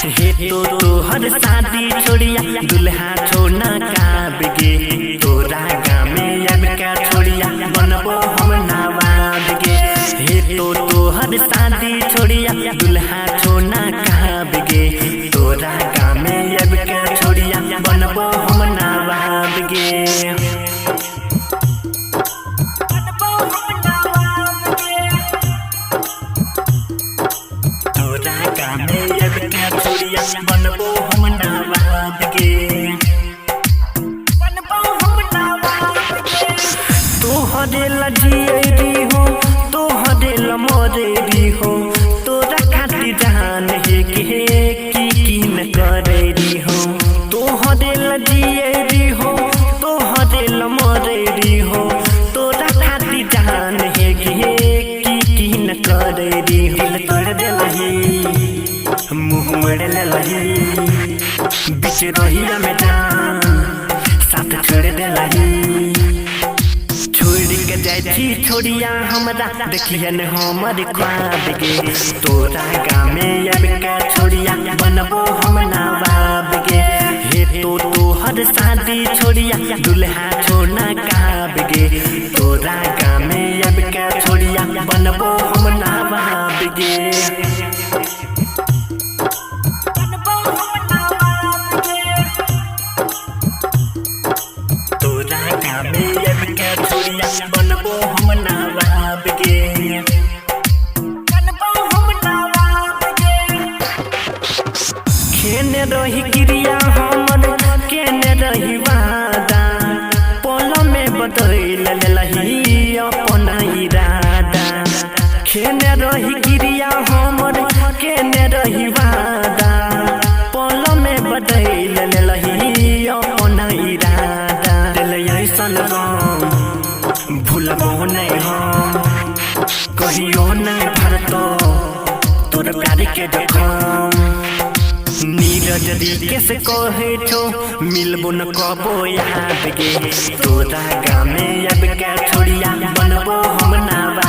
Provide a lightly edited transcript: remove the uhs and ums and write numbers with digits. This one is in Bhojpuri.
हे तो हर शादी छोड़िया दुल्हा छोड़ना का बिगे तोरा गामे अब का छोड़िया बनबो हम नवाब गे। हे तो हर शादी छोड़िया दुल्हा छोड़ना का बिगे तोरा गामे अब का छोड़िया बनबो हम नवाब गे। बनबो हम नवाब गे। तोहरे लजियरी हो तोहरे लमरेरी हो तोरा खातिर जान हे की न करेरी हो। तोहरे लजियरी हो तोहरे लमरेरी हो तोरा खातिर जान हे की न करेरी हो। दिल तोड़ देलही मुँह मोड़ लेलही बीच रहिया में जान साथ छोड़ देलही। छोड़ के जाई छोड़िया हमरा देखिए न हमर ख्वाब गे तोरा गामे अब का छोड़िया बनबो हम नवाब गे। हे तो हर शादी छोड़िया दुल्हा छोड़ना काब गे तोरा गामे अब का छोड़िया बनबो हम नवाब गे। बनबो हम नवाब गे। खेने रही क्रिया हमर केने रही वादा पल में बदल लेलही अपन इरादा। खेने रही क्रिया हमर केने रही वादा पल में बदल लेलही अपन इरादा। दिल ऐसन भूलबो नहीं हम कहियो नहीं भरतो तोर प्यार के जखम। नीरज रीके से कहे छो मिलबो न कबो याद गे तोरा गामे अब का छोड़िया बनबो हम नवाब।